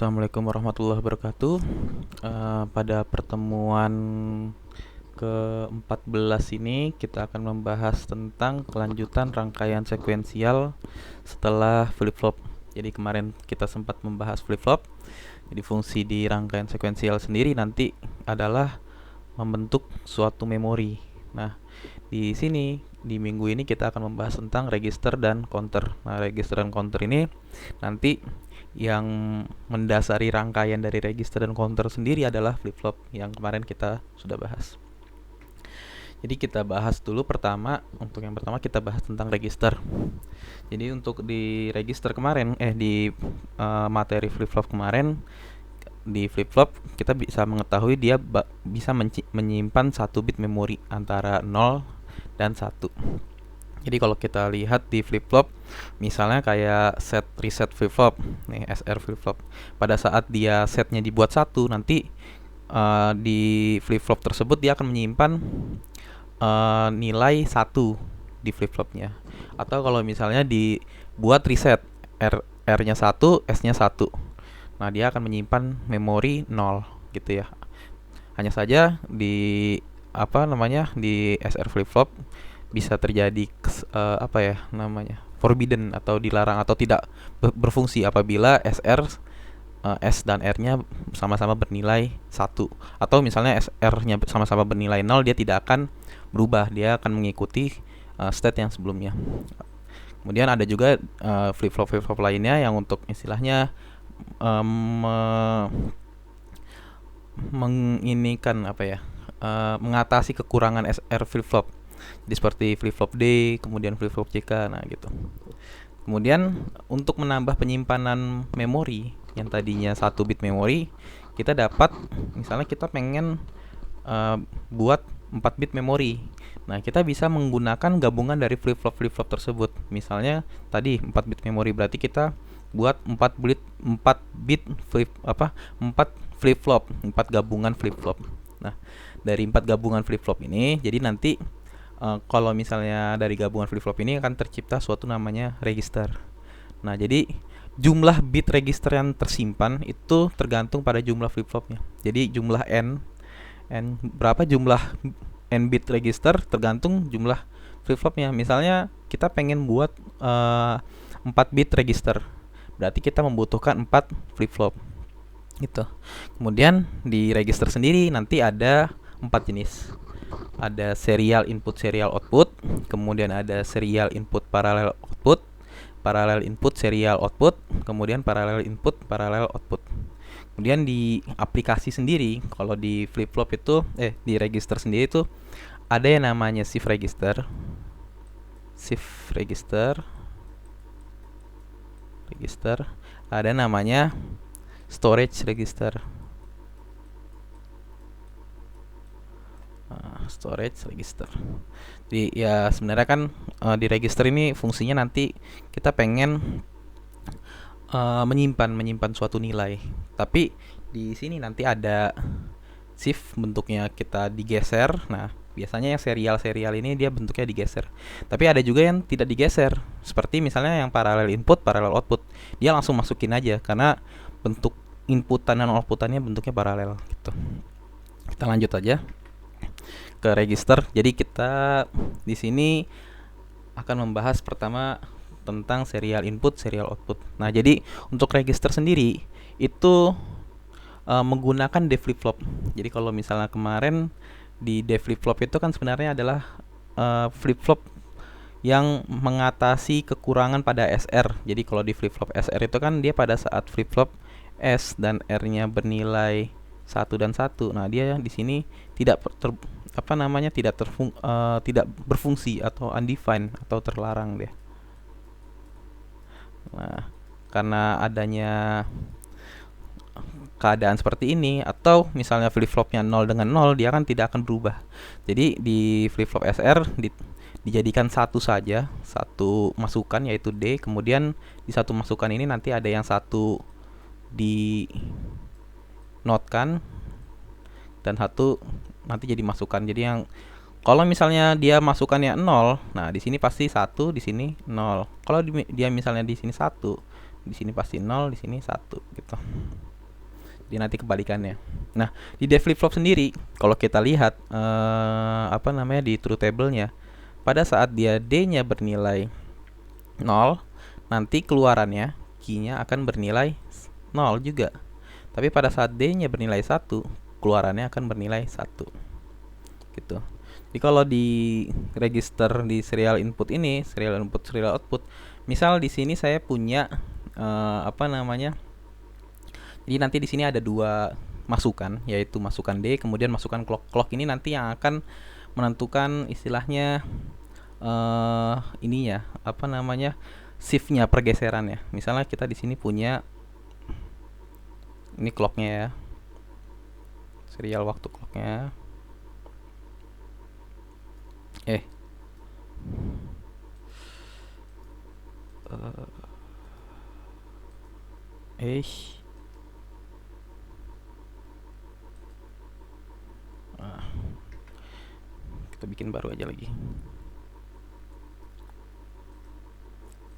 Assalamualaikum warahmatullahi wabarakatuh. Pada pertemuan ke-14 ini kita akan membahas tentang kelanjutan rangkaian sekuensial setelah flip-flop. Jadi kemarin kita sempat membahas flip-flop. Jadi fungsi di rangkaian sekuensial sendiri nanti adalah membentuk suatu memori. Nah, di sini di minggu ini kita akan membahas tentang register dan counter. Nah, register dan counter ini nanti yang mendasari rangkaian dari register dan counter sendiri adalah flip-flop yang kemarin kita sudah bahas. Jadi kita bahas dulu untuk yang pertama kita bahas tentang register. Jadi untuk di register kemarin, di materi flip-flop kemarin, di flip-flop kita bisa mengetahui dia bisa menyimpan 1 bit memori antara 0 dan 1. Jadi kalau kita lihat di flip-flop, misalnya kayak set reset flip-flop, nih SR flip-flop. Pada saat dia setnya dibuat 1, nanti di flip-flop tersebut dia akan menyimpan nilai 1 di flip-flopnya. Atau kalau misalnya dibuat reset R-nya 1, S-nya 1. Nah, dia akan menyimpan memori 0 gitu ya. Hanya saja di di SR flip-flop bisa terjadi forbidden atau dilarang atau tidak berfungsi apabila SR S dan R-nya sama-sama bernilai 1. Atau misalnya SR-nya sama-sama bernilai 0, dia tidak akan berubah, dia akan mengikuti state yang sebelumnya. Kemudian ada juga flip-flop lainnya yang untuk istilahnya mengatasi kekurangan SR flip-flop. Jadi seperti flip-flop D, kemudian flip-flop CK, nah gitu. Kemudian untuk menambah penyimpanan memori yang tadinya 1 bit memori, kita dapat misalnya kita pengen buat 4 bit memori. Nah, kita bisa menggunakan gabungan dari flip-flop tersebut. Misalnya tadi 4 bit memori, berarti kita buat 4 flip-flop, 4 gabungan flip-flop. Nah, dari 4 gabungan flip-flop ini, jadi nanti kalau misalnya dari gabungan flip-flop ini akan tercipta suatu namanya register. Nah, jadi jumlah bit register yang tersimpan itu tergantung pada jumlah flip-flopnya. Jadi jumlah berapa jumlah n bit register tergantung jumlah flip-flopnya. Misalnya kita pengen buat 4 bit register, berarti kita membutuhkan 4 flip-flop gitu. Kemudian di register sendiri nanti ada 4 jenis. Ada serial input, serial output, kemudian ada serial input, parallel output, parallel input, serial output, kemudian parallel input, parallel output. Kemudian di aplikasi sendiri, kalau di flip-flop itu di register sendiri itu ada yang namanya shift register, ada namanya storage register. Jadi ya sebenarnya kan di register ini fungsinya nanti kita pengen menyimpan suatu nilai. Tapi di sini nanti ada shift, bentuknya kita digeser. Nah, biasanya yang serial ini dia bentuknya digeser. Tapi ada juga yang tidak digeser. Seperti misalnya yang parallel input, parallel output. Dia langsung masukin aja karena bentuk inputan dan outputannya bentuknya paralel gitu. Kita lanjut aja ke register. Jadi kita di sini akan membahas pertama tentang serial input, serial output. Nah, jadi untuk register sendiri itu menggunakan D flip-flop. Jadi kalau misalnya kemarin di D flip-flop itu kan sebenarnya adalah flip-flop yang mengatasi kekurangan pada SR. Jadi kalau di flip-flop SR itu kan dia pada saat flip-flop S dan R-nya bernilai 1 dan 1. Nah, dia di sini tidak tidak berfungsi atau undefined atau terlarang dia. Nah, karena adanya keadaan seperti ini, atau misalnya flip-flopnya 0 dengan 0, dia kan tidak akan berubah. Jadi di flip-flop SR dijadikan satu saja, satu masukan yaitu D. Kemudian di satu masukan ini nanti ada yang satu di notkan dan satu nanti jadi masukan. Jadi yang kalau misalnya dia masukannya 0, nah di sini pasti 1, di sini 0. Kalau dia misalnya di sini 1, di sini pasti 0, di sini 1 gitu. Jadi nanti kebalikannya. Nah, di D flip flop sendiri, kalau kita lihat di truth table-nya, pada saat dia D-nya bernilai 0, nanti keluarannya key-nya akan bernilai 0 juga. Tapi pada saat D-nya bernilai 1, keluarannya akan bernilai 1. Gitu. Jadi kalau di register di serial input ini, serial input, serial output, misal di sini saya punya jadi nanti di sini ada dua masukan, yaitu masukan D, kemudian masukan clock. Clock ini nanti yang akan menentukan istilahnya shiftnya, pergeserannya. Misalnya kita di sini punya ini clocknya ya, serial waktu clocknya. Kita bikin baru aja lagi.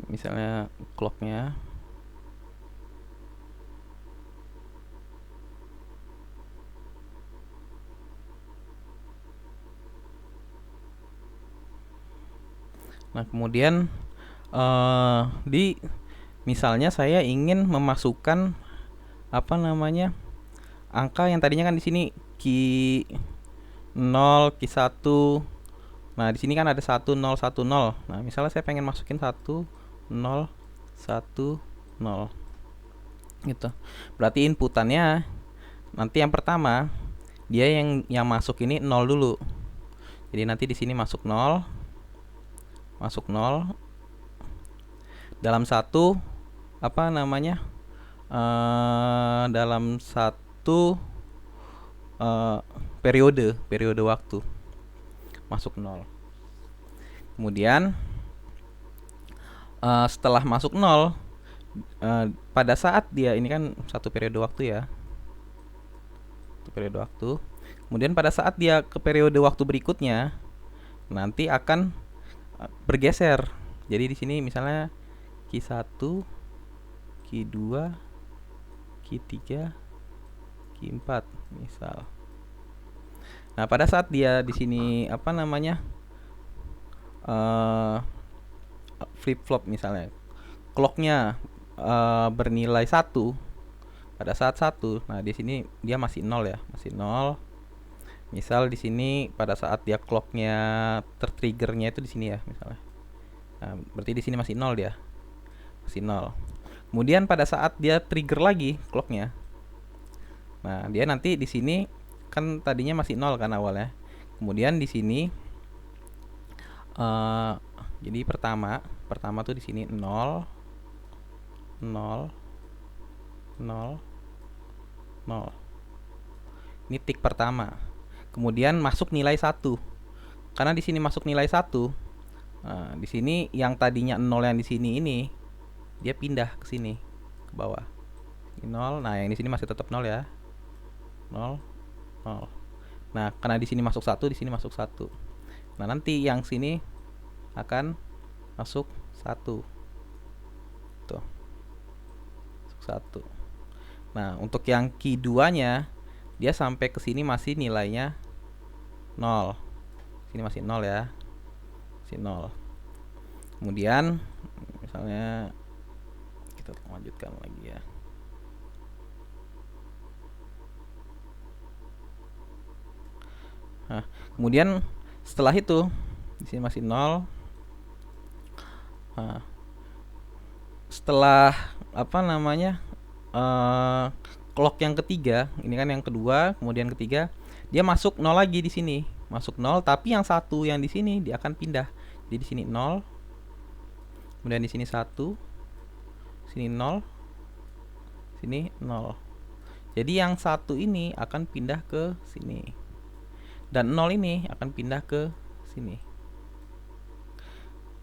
Misalnya clocknya nah, kemudian misalnya saya ingin memasukkan angka yang tadinya kan di sini key 0, key 1. Nah, di sini kan ada 1 0 1 0. Nah, misalnya saya pengen masukin 1 0 1 0. Gitu. Berarti inputannya nanti yang pertama dia yang masuk ini 0 dulu. Jadi nanti di sini masuk 0. Masuk 0 dalam satu dalam satu periode waktu masuk 0. Kemudian setelah masuk 0, pada saat dia ini kan satu periode waktu ya, satu periode waktu. Kemudian pada saat dia ke periode waktu berikutnya nanti akan bergeser. Jadi di sini misalnya key 1, key 2, key 3, key 4 misal. Nah, pada saat dia di sini flip flop misalnya clocknya bernilai 1 pada saat 1. Nah, di sini dia masih 0 ya, masih 0. Misal di sini pada saat dia clocknya tertriggernya itu di sini ya misalnya. Nah, berarti di sini masih 0 dia. Masih 0. Kemudian pada saat dia trigger lagi clocknya. Nah, dia nanti di sini kan tadinya masih 0 kan awalnya. Kemudian di sini jadi pertama tuh di sini 0 0 0 0. Ini tick pertama. Kemudian masuk nilai 1. Karena di sini masuk nilai 1. Nah, di sini yang tadinya 0 yang di sini ini dia pindah ke sini ke bawah. Ini 0. Nah, yang di sini masih tetap 0 ya. 0 0. Nah, karena di sini masuk 1, di sini masuk 1. Nah, nanti yang sini akan masuk 1. Tuh. Masuk 1. Nah, untuk yang key 2-nya dia sampai ke sini masih nilainya 0. Sini masih 0 ya. Masih 0. Kemudian misalnya kita lanjutkan lagi ya. Nah, kemudian setelah itu di sini masih 0. Nah, setelah clock yang ketiga, ini kan yang kedua, kemudian ketiga, dia masuk 0 lagi di sini. Masuk 0, tapi yang satu yang di sini dia akan pindah. Jadi di sini 0. Kemudian di sini 1. Sini 0. Sini 0. Jadi yang satu ini akan pindah ke sini. Dan 0 ini akan pindah ke sini.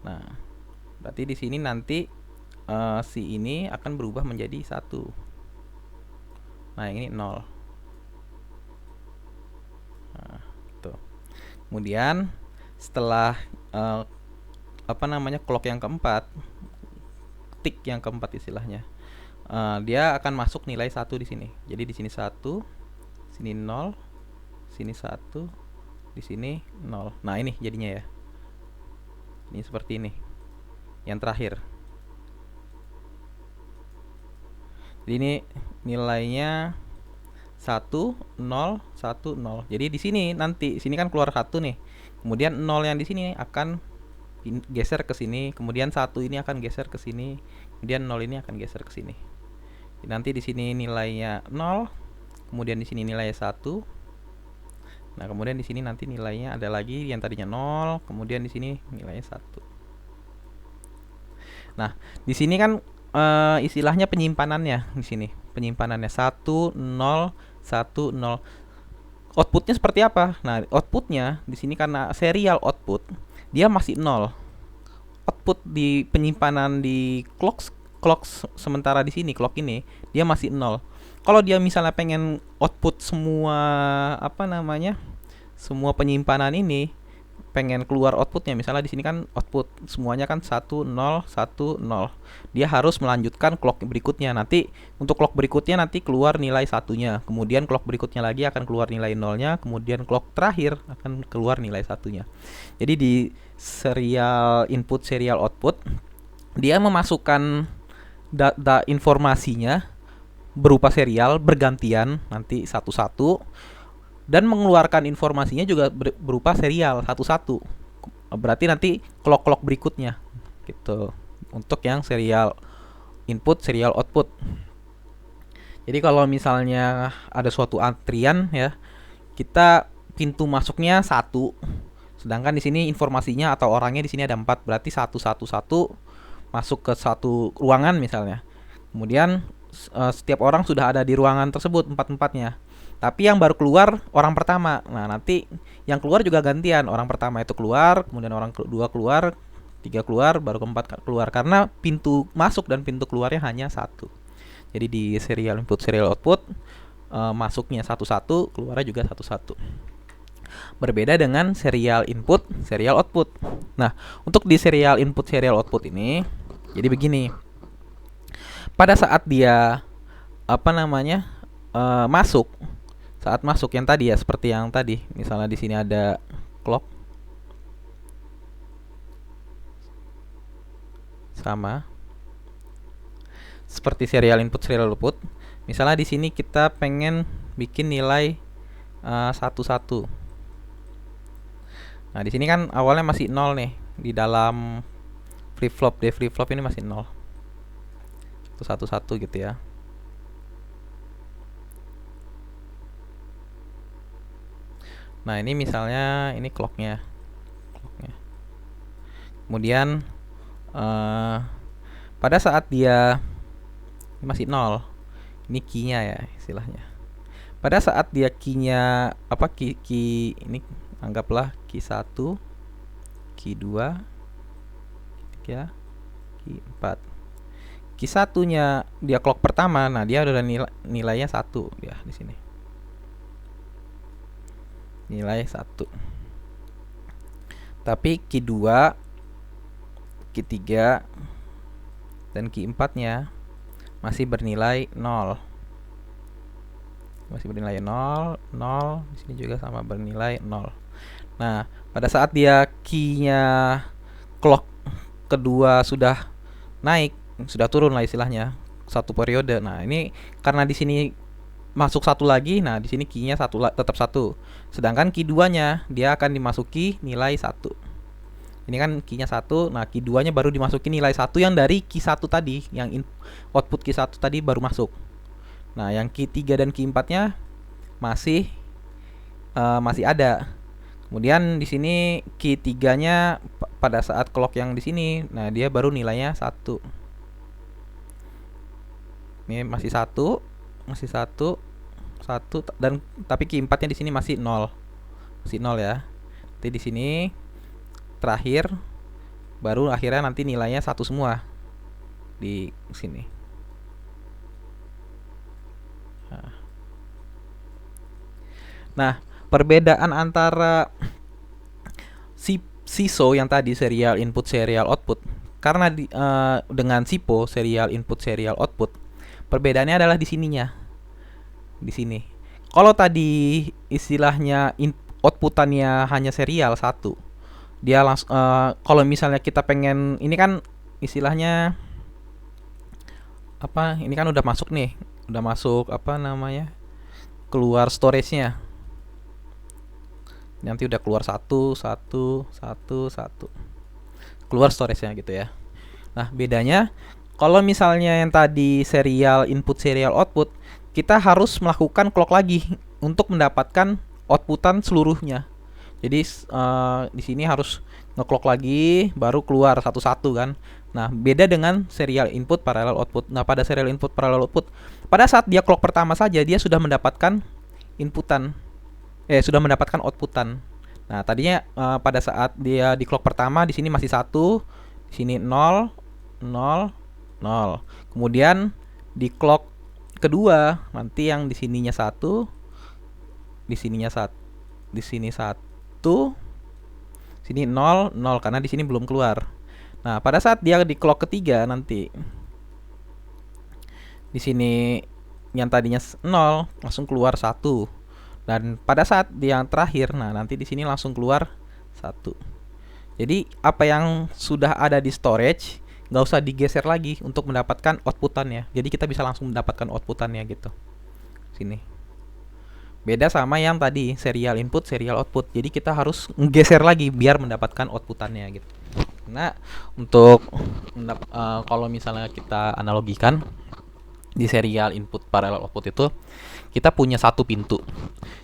Nah, berarti di sini nanti si ini akan berubah menjadi 1. Nah, ini 0. Nah, tuh. Kemudian setelah clock yang keempat, tick yang keempat istilahnya, dia akan masuk nilai 1 di sini. Jadi di sini 1, sini 0, sini 1, di sini 0. Nah, ini jadinya ya. Ini seperti ini. Yang terakhir. Jadi ini nilainya 1 0 1 0. Jadi di sini nanti sini kan keluar 1 nih. Kemudian 0 yang di sini akan geser ke sini, kemudian 1 ini akan geser ke sini, kemudian 0 ini akan geser ke sini. Nanti di sini nilainya 0, kemudian di sini nilainya 1. Nah, kemudian di sini nanti nilainya ada lagi yang tadinya 0, kemudian di sini nilainya 1. Nah, di sini kan istilahnya penyimpanannya di sini. Penyimpanannya 1 0 1 0. Outputnya seperti apa? Nah, outputnya di sini karena serial output, dia masih 0. Output di penyimpanan di clock sementara di sini clock ini dia masih 0. Kalau dia misalnya pengen output semua semua penyimpanan ini, pengen keluar outputnya, misalnya di sini kan output semuanya kan 1 0 1 0. Dia harus melanjutkan clock berikutnya. Nanti untuk clock berikutnya nanti keluar nilai satunya, kemudian clock berikutnya lagi akan keluar nilai nolnya, kemudian clock terakhir akan keluar nilai satunya. Jadi di serial input serial output, dia memasukkan data informasinya berupa serial bergantian nanti satu-satu, dan mengeluarkan informasinya juga berupa serial satu-satu. Berarti nanti clock berikutnya gitu untuk yang serial input serial output. Jadi kalau misalnya ada suatu antrian ya, kita pintu masuknya 1, sedangkan di sini informasinya atau orangnya di sini ada 4, berarti 1 1 1 masuk ke satu ruangan misalnya. Kemudian setiap orang sudah ada di ruangan tersebut 4-4-nya. Tapi yang baru keluar orang pertama. Nah, nanti yang keluar juga gantian. Orang pertama itu keluar, kemudian orang kedua keluar, 3 keluar, baru keempat keluar. Karena pintu masuk dan pintu keluarnya hanya 1. Jadi di serial input serial output, masuknya 1-1, keluarnya juga 1-1. Berbeda dengan serial input serial output. Nah, untuk di serial input serial output ini, jadi begini. Pada saat dia masuk, saat masuk yang tadi ya, seperti yang tadi, misalnya di sini ada clock sama seperti serial input serial output. Misalnya di sini kita pengen bikin nilai 1-1. Nah, di sini kan awalnya masih 0 nih, di dalam flip flop ini masih 0. 1-1 gitu ya. Nah, ini misalnya ini clocknya. Kemudian pada saat dia masih 0, ini key-nya ya istilahnya. Pada saat dia key-nya key ini anggaplah key 1, key 2, key 3, key 4. Key 1-nya dia clock pertama, nah dia udah nilainya 1 ya di sini. Nilai 1. Tapi key 2, key 3 dan key 4-nya masih bernilai 0. Masih bernilai 0, 0, di sini juga sama bernilai 0. Nah, pada saat dia key-nya clock kedua sudah naik, sudah turun lah istilahnya, satu periode. Nah, ini karena di sini masuk 1 lagi, nah di sini key-nya tetap 1. Sedangkan key 2-nya dia akan dimasuki nilai 1. Ini kan key-nya 1, nah key 2-nya baru dimasuki nilai 1 yang dari key 1 tadi, yang output key 1 tadi baru masuk. Nah, yang key 3 dan key 4-nya masih ada. Kemudian di sini key 3-nya pada saat clock yang di sini, nah dia baru nilainya 1. Ini masih 1, masih 1 dan tapi key 4-nya di sini masih 0. Masih 0 ya. Nanti di sini terakhir baru akhirnya nanti nilainya 1 semua di sini. Nah, perbedaan antara SISO yang tadi serial input serial output, karena dengan SIPO serial input serial output, Perbedaannya adalah di sininya. Di sini. Kalau tadi istilahnya outputannya hanya serial satu, dia langsung kalau misalnya kita pengen ini kan istilahnya apa? Ini kan udah masuk nih. Udah masuk apa namanya? Keluar storage-nya. Nanti udah keluar satu, keluar storage-nya gitu ya. Nah, bedanya kalau misalnya yang tadi serial input serial output, kita harus melakukan clock lagi untuk mendapatkan outputan seluruhnya. Jadi di sini harus ngeclock lagi baru keluar satu-satu kan. Nah, beda dengan serial input parallel output. Nah, pada serial input parallel output, pada saat dia clock pertama saja dia sudah mendapatkan inputan sudah mendapatkan outputan. Nah, tadinya pada saat dia di clock pertama di sini masih satu, di sini 0, 0, 0. Kemudian di clock kedua nanti yang di sininya satu, di sininya satu, di sini satu, sini 0, 0 karena di sini belum keluar. Nah, pada saat dia di clock ketiga nanti di sini yang tadinya 0 langsung keluar satu. Dan pada saat yang terakhir, nah nanti di sini langsung keluar satu. Jadi apa yang sudah ada di storage nggak usah digeser lagi untuk mendapatkan outputannya. Jadi kita bisa langsung mendapatkan outputannya gitu. Sini. Beda sama yang tadi serial input, serial output. Jadi kita harus menggeser lagi biar mendapatkan outputannya gitu. Nah, untuk kalau misalnya kita analogikan di serial input parallel output itu kita punya satu pintu.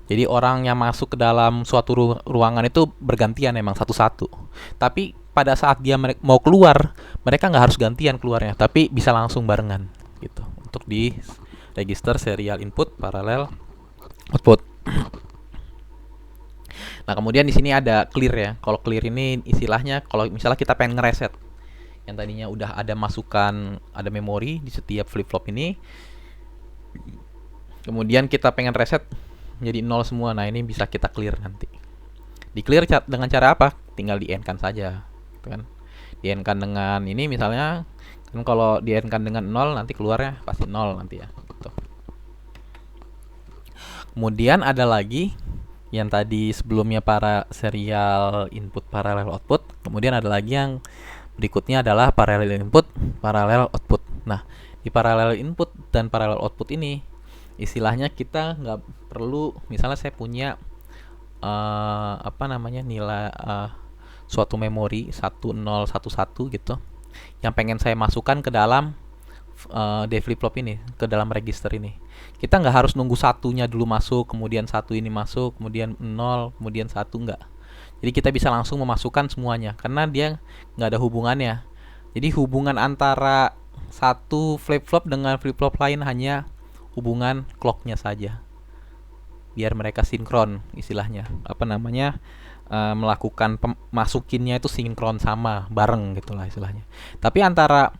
Jadi orang yang masuk ke dalam suatu ruangan itu bergantian emang satu-satu. Tapi pada saat dia mau keluar, mereka nggak harus gantian keluarnya, tapi bisa langsung barengan gitu. Untuk di register serial input parallel output. Nah, kemudian di sini ada clear ya. Kalau clear ini istilahnya kalau misalnya kita pengen ngereset yang tadinya udah ada masukan, ada memori di setiap flip-flop ini. Kemudian kita pengen reset jadi 0 semua. Nah, ini bisa kita clear nanti. Di clear dengan cara apa? Tinggal di end-kan saja, gitu kan. Di end-kan dengan ini misalnya kan kalau di end-kan dengan 0 nanti keluarnya pasti 0 nanti ya, gitu. Kemudian ada lagi yang tadi sebelumnya para serial input parallel output. Kemudian ada lagi yang berikutnya adalah parallel input, parallel output. Nah, di parallel input dan parallel output ini istilahnya kita nggak perlu, misalnya saya punya apa namanya nilai suatu memori 1011 gitu yang pengen saya masukkan ke dalam D flip flop ini, ke dalam register ini. Kita nggak harus nunggu satunya dulu masuk, kemudian satu ini masuk, kemudian 0, kemudian satu, nggak. Jadi kita bisa langsung memasukkan semuanya karena dia nggak ada hubungannya. Jadi hubungan antara satu flip flop dengan flip flop lain hanya hubungan clocknya saja, biar mereka sinkron istilahnya, apa namanya melakukan masukinnya itu sinkron sama bareng gitulah istilahnya. Tapi antara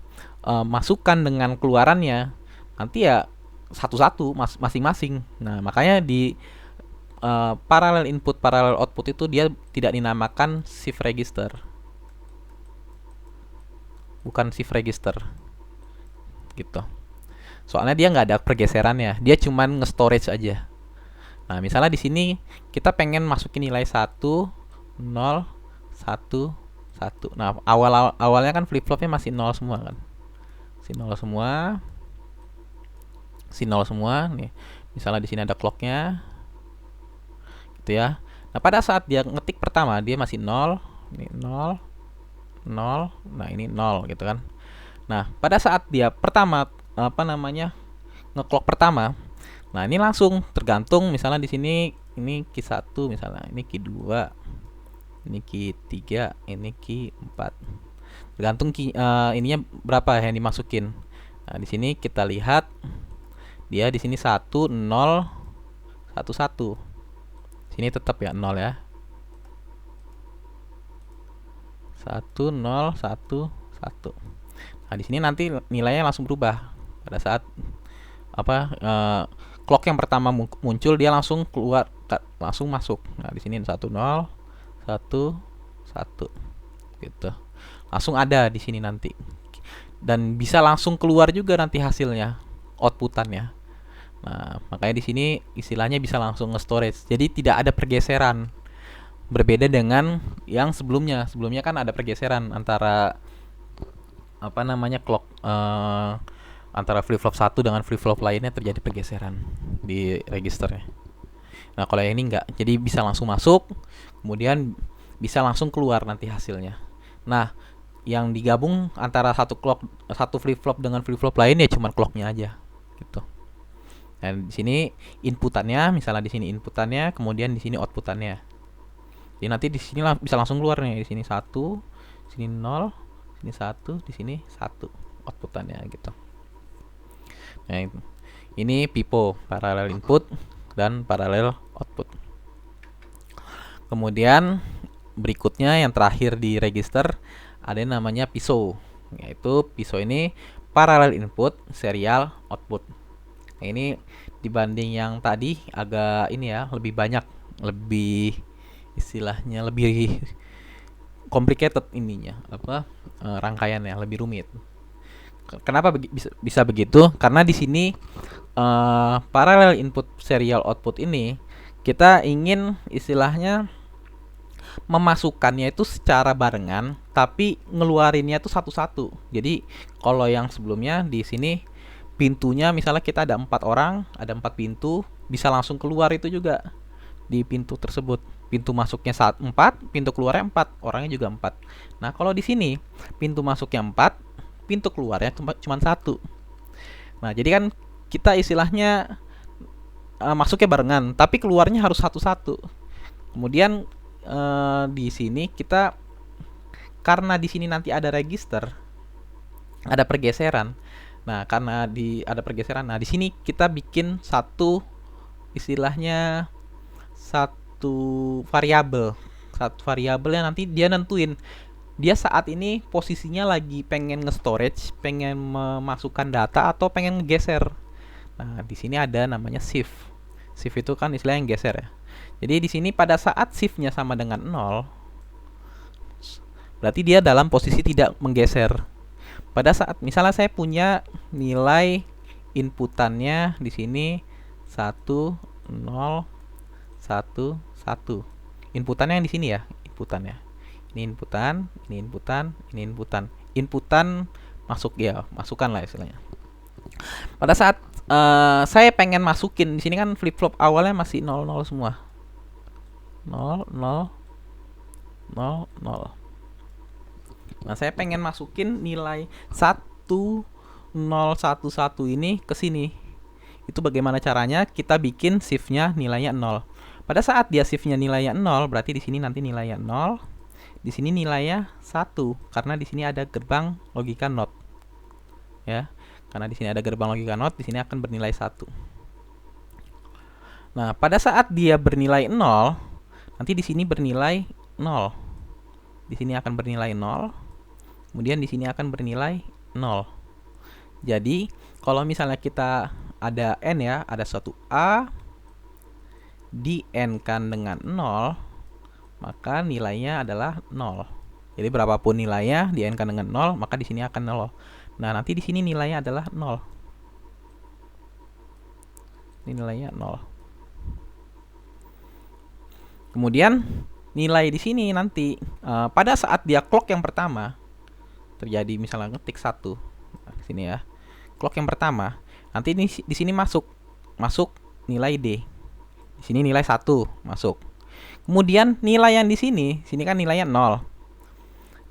masukan dengan keluarannya nanti ya satu-satu masing-masing. Nah, makanya di parallel input parallel output itu dia tidak dinamakan shift register, bukan shift register gitu. Soalnya dia nggak ada pergeserannya, dia cuman nge-storage aja. Nah, misalnya di sini kita pengen masukin nilai 1, 0, 1, 1. Nah, awalnya kan flip-flopnya masih 0 semua kan. Si 0 semua. Si 0 semua nih. Misalnya di sini ada clocknya. Gitu ya. Nah, pada saat dia ngetik pertama dia masih 0, ini 0, 0. Nah, ini 0 gitu kan. Nah, pada saat dia pertama apa namanya ngeclock pertama, nah ini langsung tergantung, misalnya di sini ini Q1 misalnya, ini Q2, ini Q3, ini Q4, tergantung ininya berapa yang dimasukin. Nah, di sini kita lihat dia di sini 1, 0, 1, 1. Sini tetap ya 0 ya. 1, 0, 1, 1. Nah, di sini nanti nilainya langsung berubah. Pada saat apa clock yang pertama muncul dia langsung keluar, langsung masuk. Nah, di sini 1, 0, 1, 1 gitu. Langsung ada di sini nanti. Dan bisa langsung keluar juga nanti hasilnya. outputannya. Nah, makanya di sini istilahnya bisa langsung nge-storage. Jadi tidak ada pergeseran. Berbeda dengan yang sebelumnya. Sebelumnya kan ada pergeseran antara apa namanya clock antara flip flop satu dengan flip flop lainnya, terjadi pergeseran di registernya. Nah, kalau yang ini enggak. Jadi bisa langsung masuk, kemudian bisa langsung keluar nanti hasilnya. Nah, yang digabung antara satu flip flop dengan flip flop lain ya cuman clocknya aja gitu. Dan di sini inputannya, misalnya di sini inputannya, kemudian di sini outputannya. Jadi nanti di sini bisa langsung keluar nih, di sini 1, sini 0, sini 1, di sini 1 outputannya gitu. Nah, ini PIPO, parallel input dan parallel output. Kemudian berikutnya yang terakhir di register ada yang namanya PISO, yaitu PISO ini parallel input serial output. Nah, ini dibanding yang tadi agak ini ya, lebih banyak, lebih istilahnya lebih complicated ininya, rangkaiannya lebih rumit. Kenapa bisa begitu? Karena di sini parallel input serial output ini kita ingin istilahnya memasukkannya itu secara barengan, tapi ngeluarinnya itu satu-satu. Jadi kalau yang sebelumnya di sini pintunya misalnya kita ada 4 orang, ada 4 pintu, bisa langsung keluar itu juga di pintu tersebut. Pintu masuknya 4, pintu keluarnya 4, orangnya juga 4. Nah, kalau di sini pintu masuknya 4, pintu keluarnya cuma 1. Nah, jadi kan kita istilahnya masuknya barengan, tapi keluarnya harus satu-satu. Kemudian di sini kita, karena di sini nanti ada register, ada pergeseran. Nah, karena ada pergeseran, nah di sini kita bikin satu istilahnya satu variabel yang nanti dia nentuin dia saat ini posisinya lagi pengen nge-storage, pengen memasukkan data atau pengen ngegeser. Nah, di sini ada namanya shift. Shift itu kan istilahnya yang geser ya. Jadi di sini pada saat shift-nya sama dengan 0, berarti dia dalam posisi tidak menggeser. Pada saat misalnya saya punya nilai inputannya di sini 1 0 1 1. Inputannya yang di sini ya, inputannya. Ini inputan, ini inputan, ini inputan. Inputan masuk ya, masukan lah istilahnya. Pada saat saya pengen masukin di sini kan flip flop awalnya masih 0 0 semua. 0 0 0 0. Nah, saya pengen masukin nilai 1 0 1 1 ini ke sini. Itu bagaimana caranya? Kita bikin shift-nya nilainya 0. Pada saat dia shift-nya nilainya 0, berarti di sini nanti nilainya 0. Di sini nilainya 1 karena di sini ada gerbang logika NOT. Ya. Karena di sini ada gerbang logika NOT, di sini akan bernilai 1. Nah, pada saat dia bernilai 0, nanti di sini bernilai 0. Di sini akan bernilai 0. Kemudian di sini akan bernilai 0. Jadi, kalau misalnya kita ada n ya, ada suatu A di n-kan dengan 0, maka nilainya adalah 0. Jadi berapapun nilainya di n-kan dengan 0, maka di sini akan 0. Nah, nanti di sini nilainya adalah 0. Ini nilainya 0. Kemudian nilai di sini nanti pada saat dia clock yang pertama terjadi, misalnya ngetik 1. Nah, di sini ya. Clock yang pertama, nanti ini di sini masuk nilai D. Di sini nilai 1 masuk. Kemudian nilai yang di sini kan nilainya 0.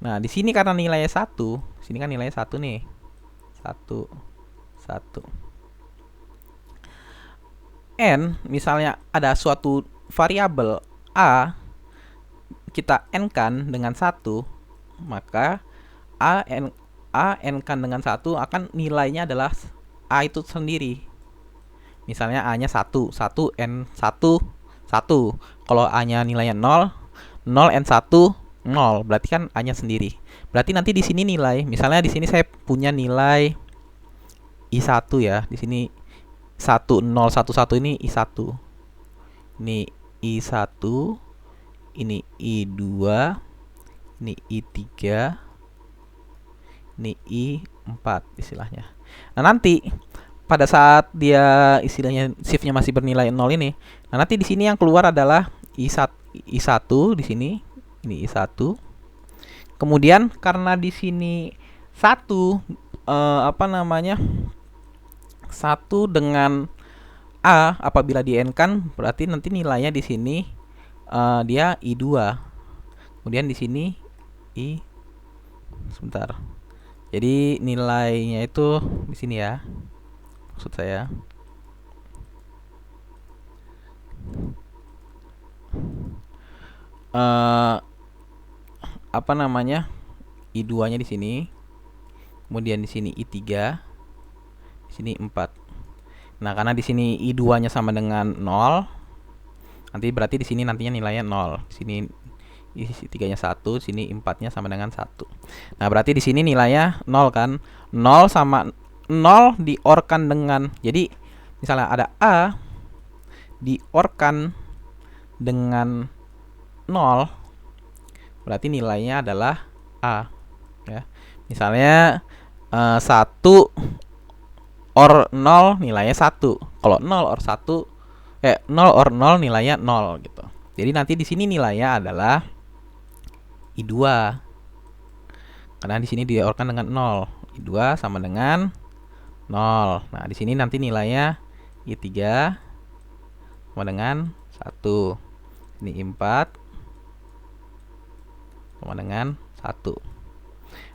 Nah, di sini karena nilainya 1, sini kan nilainya 1 nih. 1 1. N misalnya ada suatu variabel A kita n-kan dengan 1, maka A n-kan dengan 1 akan nilainya adalah A itu sendiri. Misalnya A-nya 1 n 1 1. Kalau A-nya nilainya 0 n 1 0, berarti kan A-nya sendiri. Berarti nanti di sini nilai, misalnya di sini saya punya nilai I1 ya. Di sini 1011 ini I1. Ini I1, ini I2, ini I3, ini I4 istilahnya. Nah, nanti pada saat dia istilahnya shiftnya masih bernilai 0 ini, nah nanti di sini yang keluar adalah I1 di sini, ini I1. Kemudian karena di sini 1 1 dengan A apabila di n kan berarti nanti nilainya di sini dia I2. Kemudian di sini sebentar. Jadi nilainya itu di sini ya. Maksud saya. I2-nya di sini. Kemudian di sini I3. Di sini 4. Nah, karena di sini I2-nya sama dengan 0, nanti berarti di sini nantinya nilainya 0. Di sini I3-nya 1, sini 4-nya sama dengan 1. Nah, berarti di sini nilainya 0 kan? 0 sama 0 diorkan dengan, jadi misalnya ada A diorkan dengan 0, berarti nilainya adalah A ya. Misalnya 1 or 0 nilainya 1. Kalau 0 or 1 0 or 0 nilainya 0 gitu. Jadi nanti di sini nilainya adalah I2. Karena di sini diorkan dengan 0. I2 sama dengan 0. Nah, di sini nanti nilainya I3 sama dengan 1. Ini I4 sama dengan 1.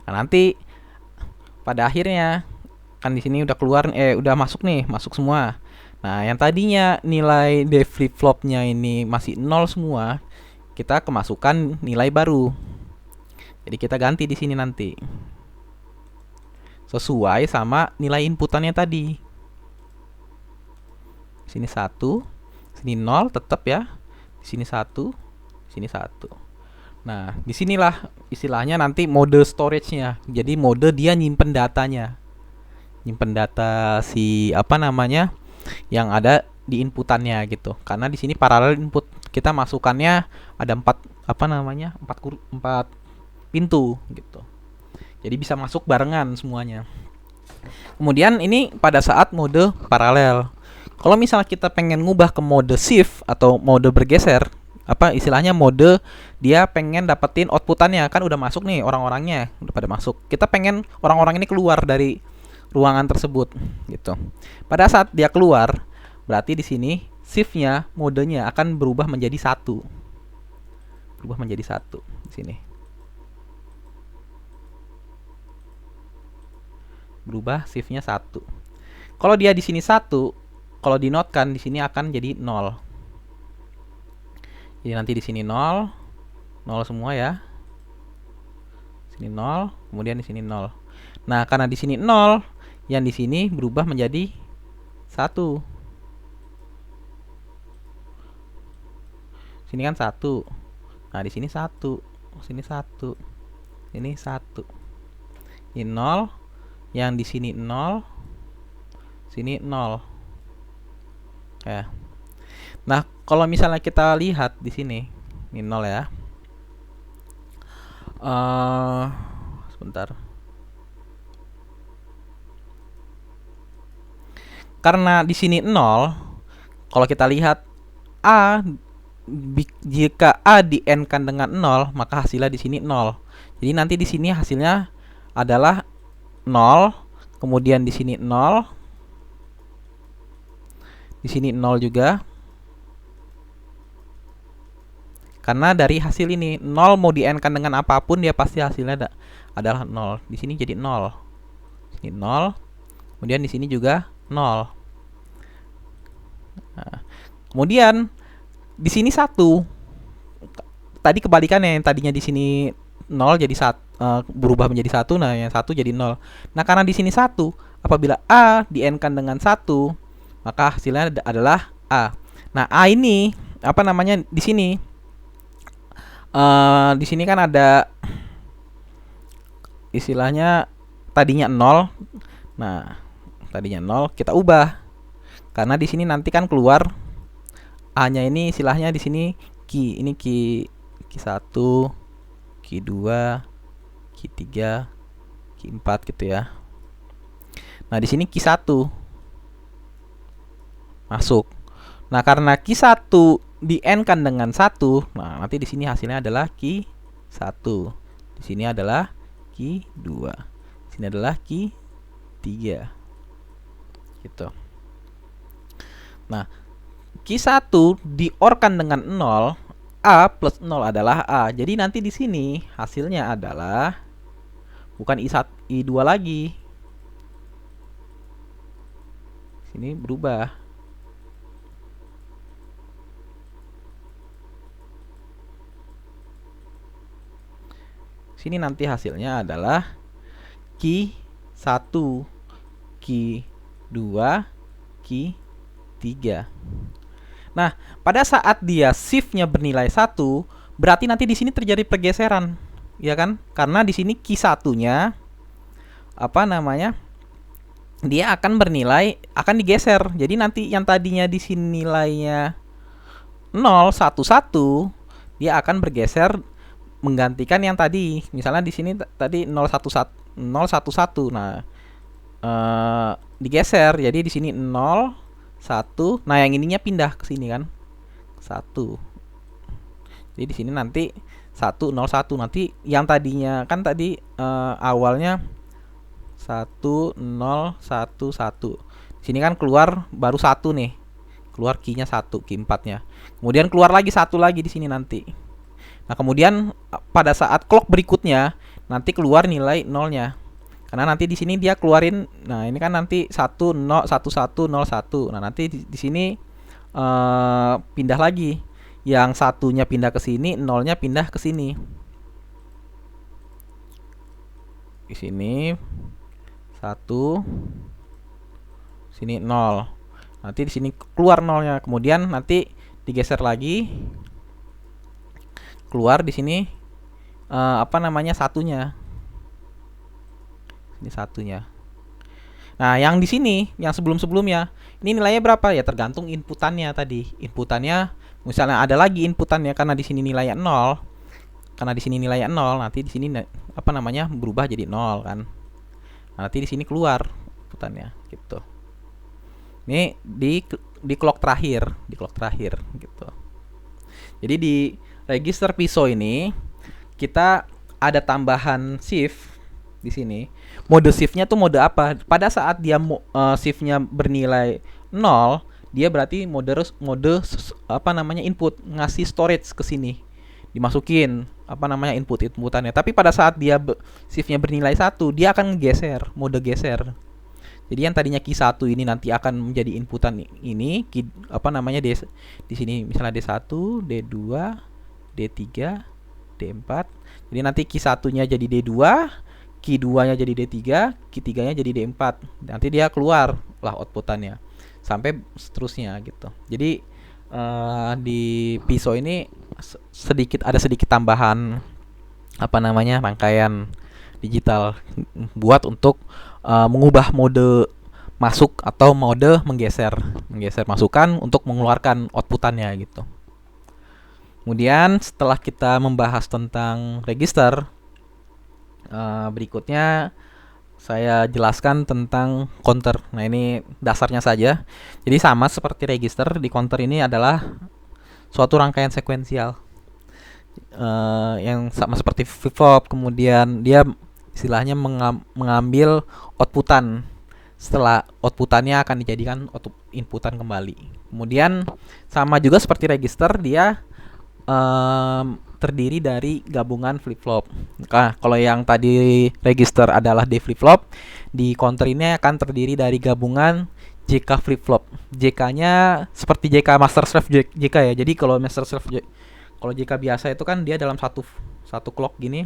Nah, nanti pada akhirnya kan di sini udah keluar udah masuk nih, masuk semua. Nah, yang tadinya nilai D flip flopnya ini masih 0 semua, kita kemasukan nilai baru. Jadi kita ganti di sini nanti sesuai sama nilai inputannya tadi. Sini 1, sini 0 tetap ya. Di sini 1, sini 1. Nah, disinilah istilahnya nanti mode storage-nya. Jadi mode dia nyimpen datanya. Nyimpen data yang ada di inputannya gitu. Karena di sini paralel input. Kita masukannya ada 4 pintu gitu. Jadi bisa masuk barengan semuanya. Kemudian ini pada saat mode paralel. Kalau misalnya kita pengen ngubah ke mode shift atau mode bergeser, istilahnya mode dia pengen dapetin outputannya, kan udah masuk nih orang-orangnya, udah pada masuk. Kita pengen orang-orang ini keluar dari ruangan tersebut gitu. Pada saat dia keluar, berarti di sini shift-nya modenya akan berubah menjadi 1. Berubah menjadi 1 di sini. Berubah shift-nya 1. Kalau dia di sini 1, kalau dinotkan di sini akan jadi 0. Jadi nanti di sini 0, 0 semua ya. Sini 0, kemudian di sini 0. Nah, karena di sini 0, yang di sini berubah menjadi 1. Sini kan 1. Nah, di sini 1, sini 1. Ini 1. Ini 0, yang di sini 0, sini 0. Ya. Nah, kalau misalnya kita lihat di sini, ini 0 ya. Sebentar. Karena di sini 0, kalau kita lihat jika A di n-kan dengan 0, maka hasilnya di sini 0. Jadi nanti di sini hasilnya adalah 0, kemudian di sini 0, di sini 0 juga. Karena dari hasil ini 0 mau di n-kan dengan apapun dia pasti hasilnya adalah 0. Di sini jadi 0. Sini 0. Kemudian di sini juga 0. Nah, kemudian di sini 1. Tadi kebalikannya, yang tadinya di sini 0 jadi berubah menjadi 1, nah yang 1 jadi 0. Nah, karena di sini 1, apabila A di n-kan dengan 1, maka hasilnya adalah A. Nah, A ini di sini di sini kan ada istilahnya tadinya 0. Nah, tadinya 0 kita ubah. Karena di sini nanti kan keluar A-nya ini istilahnya di sini key. Ini key 1, key 2, key 3, key 4 gitu ya. Nah, di sini key 1. masuk. Nah, karena key 1 di N kan dengan 1, nah nanti di sini hasilnya adalah key 1. Di sini adalah key 2. Di sini adalah key 3. Gitu. Nah, key 1 di OR kan dengan 0, A plus 0 adalah A. Jadi nanti di sini hasilnya adalah bukan I1, I2 lagi. Sini berubah. Sini nanti hasilnya adalah key 1, key 2, key 3. Nah, pada saat dia shift-nya bernilai 1, berarti nanti di sini terjadi pergeseran, ya kan? Karena di sini key 1-nya dia akan bernilai, akan digeser. Jadi nanti yang tadinya di sini nilainya 0, 1, 1, dia akan bergeser menggantikan yang tadi. Misalnya di sini tadi 0, 1, 1, 0, 1, 1. Nah, digeser. Jadi di sini 0, 1. Nah, yang ininya pindah ke sini kan. 1. Jadi di sini nanti 1, 0, 1. Nanti yang tadinya kan tadi awalnya 1, 0, 1, 1. Di sini kan keluar baru 1 nih. Keluar key-nya 1, key 4-nya. Kemudian keluar lagi 1 lagi di sini nanti. Nah, kemudian pada saat clock berikutnya nanti keluar nilai 0-nya. Karena nanti di sini dia keluarin, nah ini kan nanti 1, 0, 1, 1, 0, 1. Nah, nanti di sini pindah lagi. Yang satunya pindah ke sini, 0-nya pindah ke sini. Di sini 1, sini 0. Nanti di sini keluar 0-nya. Kemudian nanti digeser lagi. Keluar di sini satunya. Ini satunya. Nah, yang di sini, yang sebelum-sebelumnya, ini nilainya berapa ya? Tergantung inputannya tadi. Inputannya misalnya ada lagi inputannya karena di sini nilainya 0. Karena di sini nilainya 0, nanti di sini berubah jadi 0 kan. Nah, nanti di sini keluar inputannya gitu. Ini di clock terakhir, gitu. Jadi di register PISO ini kita ada tambahan shift di sini. Mode shift-nya tuh mode apa? Pada saat dia shift-nya bernilai 0, dia berarti mode input, ngasih storage ke sini. Dimasukin inputannya. Tapi pada saat dia shift-nya bernilai 1, dia akan geser, mode geser. Jadi yang tadinya key 1 ini nanti akan menjadi inputan ini, key, di sini misalnya D1, D2, D3, D4. Jadi nanti key 1-nya jadi D2, key 2-nya jadi D3, key 3-nya jadi D4. Nanti dia keluar lah outputannya sampai seterusnya gitu. Jadi di PISO ini ada sedikit tambahan rangkaian digital buat untuk mengubah mode masuk atau mode menggeser masukan untuk mengeluarkan outputannya gitu. Kemudian setelah kita membahas tentang register, berikutnya saya jelaskan tentang counter. Nah, ini dasarnya saja. Jadi sama seperti register, di counter ini adalah suatu rangkaian sekuensial yang sama seperti flip-flop. Kemudian dia istilahnya mengambil outputan. Setelah outputannya akan dijadikan inputan kembali. Kemudian sama juga seperti register, dia terdiri dari gabungan flip-flop. Nah, kalau yang tadi register adalah D flip-flop, di counter ini akan terdiri dari gabungan JK flip-flop. JK-nya seperti JK master slave JK ya. Jadi kalau master slave kalau JK biasa itu kan dia dalam satu clock gini.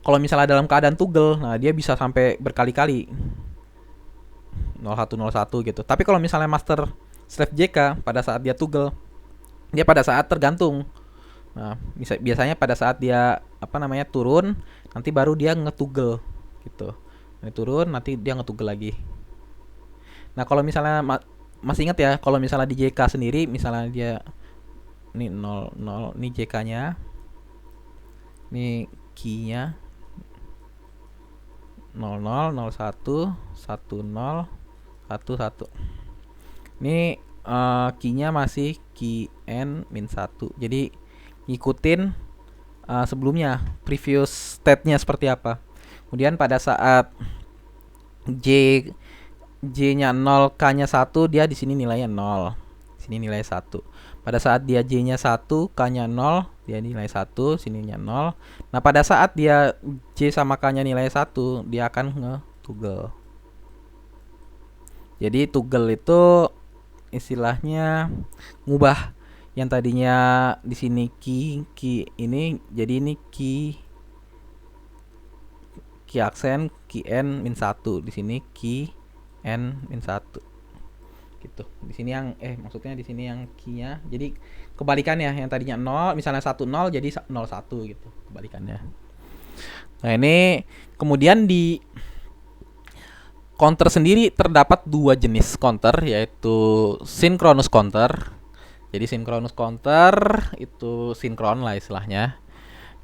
Kalau misalnya dalam keadaan toggle, nah dia bisa sampai berkali-kali 0101 gitu. Tapi kalau misalnya master slave JK pada saat dia toggle, dia pada saat tergantung. Nah, biasanya pada saat dia turun, nanti baru dia ngetugel gitu. Ini turun, nanti dia ngetugel lagi. Nah, kalau misalnya masih ingat ya, kalau misalnya di JK sendiri, misalnya dia ini 00, ini JK-nya. Ini key-nya 00, 01, 10, 11. Ini key-nya masih key n min 1. Jadi ngikutin sebelumnya previous state-nya seperti apa. Kemudian pada saat J-nya 0, K-nya 1, dia di sini nilainya 0. Sini nilai 1. Pada saat dia J-nya 1, K-nya 0, dia nilai 1, sininya 0. Nah, pada saat dia J sama K-nya nilai 1, dia akan nge-toggle. Jadi toggle itu istilahnya ngubah yang tadinya di sini key ini jadi ini key aksen key n min 1, di sini key n min 1 gitu. Di sini yang maksudnya di sini yang key-nya jadi kebalikannya, yang tadinya 0 misalnya 1 0 jadi 0 1 gitu, kebalikannya. Nah, ini kemudian di counter sendiri terdapat dua jenis counter, yaitu synchronous counter. Jadi synchronous counter itu sinkron lah istilahnya.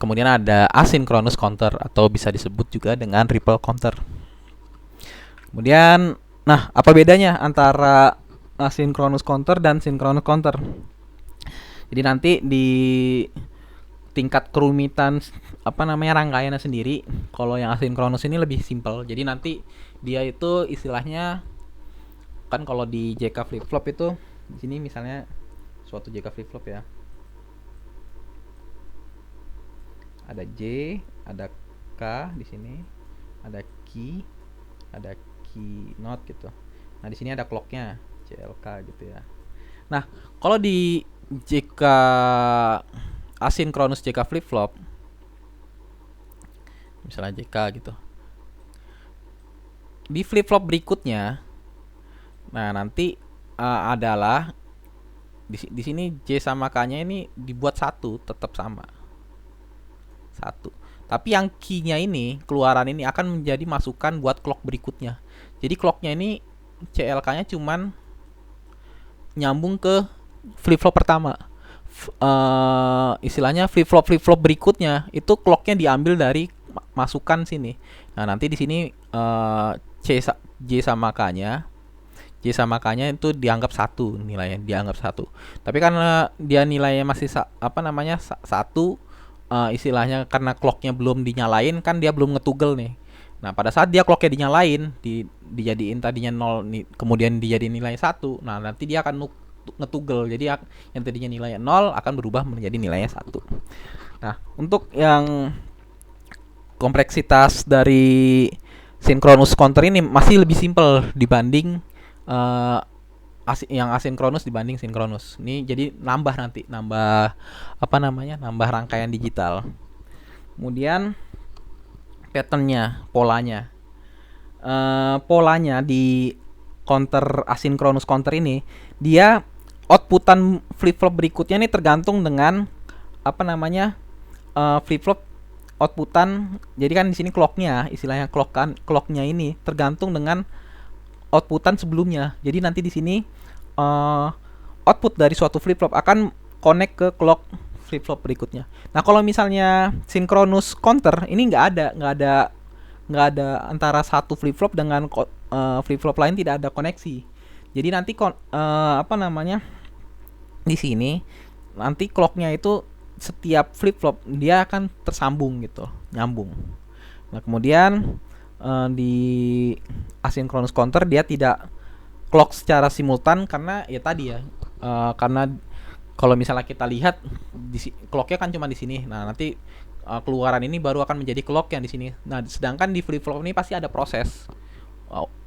Kemudian ada asynchronous counter atau bisa disebut juga dengan ripple counter. Kemudian, nah, apa bedanya antara asynchronous counter dan synchronous counter? Jadi nanti di tingkat kerumitan rangkaiannya sendiri, kalau yang asynchronous ini lebih simple. Jadi nanti dia itu istilahnya kan kalau di JK flip flop itu di sini misalnya suatu JK flip flop ya. Ada J, ada K di sini, ada key not gitu. Nah, di sini ada clocknya CLK gitu ya. Nah, kalau di JK asynchronous JK flip flop, misalnya JK gitu, di flip flop berikutnya, nah nanti adalah di sini J sama K-nya ini dibuat satu, tetap sama satu. Tapi yang key-nya ini, keluaran ini akan menjadi masukan buat clock berikutnya. Jadi clocknya ini CLK-nya cuman nyambung ke flip flop pertama. Istilahnya flip flop berikutnya itu clocknya diambil dari masukan sini. Nah, nanti di sini J sama K-nya itu dianggap satu, nilainya dianggap satu. Tapi karena dia nilainya masih satu, istilahnya karena clocknya belum dinyalain kan dia belum ngetugel nih. Nah, pada saat dia clocknya dinyalain, dijadiin tadinya 0 kemudian dijadiin nilai 1. Nah, nanti dia akan ngetugel. Jadi yang tadinya nilainya 0 akan berubah menjadi nilainya 1. Nah, untuk yang kompleksitas dari synchronous counter ini masih lebih simple dibanding yang asinkronus dibanding sinkronus. Ini jadi nambah rangkaian digital. Kemudian patternnya, polanya. Polanya di counter asinkronus counter ini, dia outputan flip flop berikutnya ini tergantung dengan flip flop outputan. Jadi kan di sini clocknya, istilahnya clocknya ini tergantung dengan outputan sebelumnya. Jadi nanti di sini output dari suatu flip flop akan connect ke clock flip flop berikutnya. Nah, kalau misalnya synchronous counter ini nggak ada antara satu flip flop dengan flip flop lain, tidak ada koneksi. Jadi nanti di sini nanti clocknya itu setiap flip flop dia akan tersambung gitu, nyambung. Nah, kemudian di asynchronous counter dia tidak clock secara simultan karena ya tadi ya, karena kalau misalnya kita lihat clocknya kan cuma di sini. Nah, nanti keluaran ini baru akan menjadi clock yang di sini. Nah, sedangkan di flip flop ini pasti ada proses.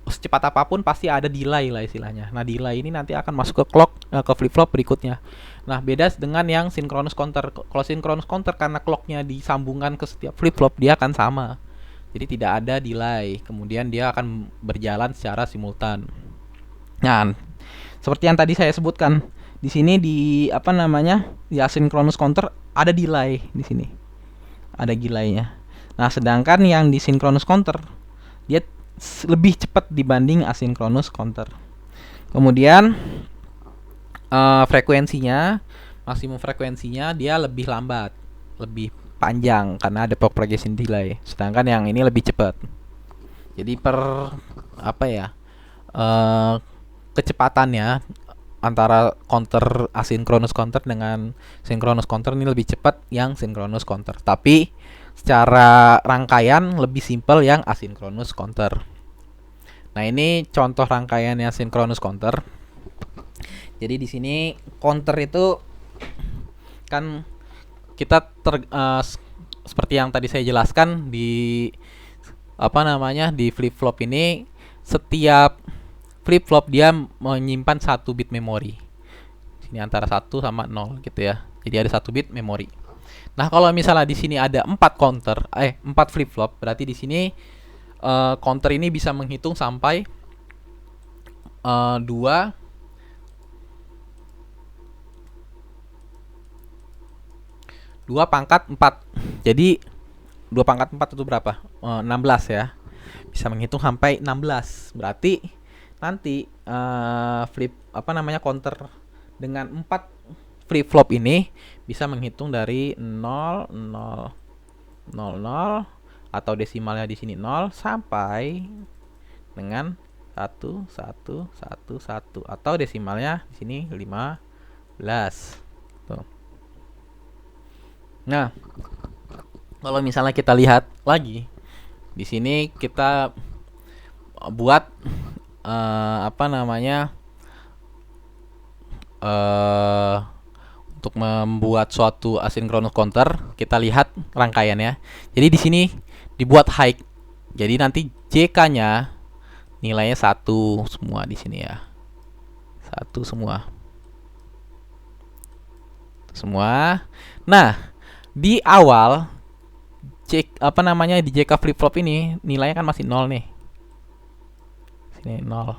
Secepat apapun pasti ada delay lah istilahnya. Nah, delay ini nanti akan masuk ke clock ke flip flop berikutnya. Nah, beda dengan yang synchronous counter. Kalau synchronous counter karena clocknya disambungkan ke setiap flip flop dia akan sama. Jadi tidak ada delay. Kemudian dia akan berjalan secara simultan. Nah, seperti yang tadi saya sebutkan, di sini di asynchronous counter ada delay di sini. Ada delaynya. Nah, sedangkan yang di synchronous counter dia lebih cepat dibanding asynchronous counter. Kemudian frekuensinya, maksimum frekuensinya dia lebih lambat, lebih panjang karena ada propagation delay. Sedangkan yang ini lebih cepat. Jadi kecepatannya antara counter asynchronous counter dengan synchronous counter ini lebih cepat yang synchronous counter. Tapi secara rangkaian lebih simpel yang asynchronous counter. Nah, ini contoh rangkaian yang synchronous counter. Jadi di sini counter itu kan kita seperti yang tadi saya jelaskan di di flip flop ini, setiap flip flop dia menyimpan 1 bit memori. Sini antara 1 sama 0 gitu ya. Jadi ada 1 bit memori. Nah, kalau misalnya di sini ada 4 flip flop, berarti di sini counter ini bisa menghitung sampai 2 pangkat 4. Jadi 2 pangkat 4 itu berapa? 16 ya. Bisa menghitung sampai 16. Berarti nanti counter dengan 4 flip flop ini bisa menghitung dari 0 0 0 0 atau desimalnya di sini 0 sampai dengan 1 1 1 1 atau desimalnya di sini 15. Tuh. Nah, kalau misalnya kita lihat lagi di sini kita buat untuk membuat suatu asynchronous counter, kita lihat rangkaiannya. Jadi di sini dibuat high. Jadi nanti JK-nya nilainya 1 semua di sini ya. 1 semua. Semua. Nah, di awal di JK flip flop ini nilainya kan masih 0 nih. Sini 0.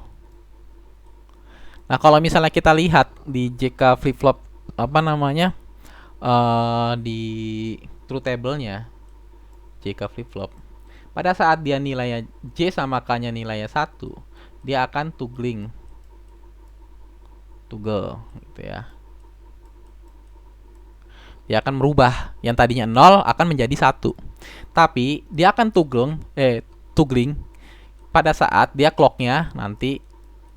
Nah, kalau misalnya kita lihat di JK flip flop di truth table-nya JK flip flop, pada saat dia nilainya J sama K-nya nilainya 1, dia akan toggle gitu ya. Dia akan merubah yang tadinya 0 akan menjadi 1. Tapi dia akan toggling pada saat dia clock-nya nanti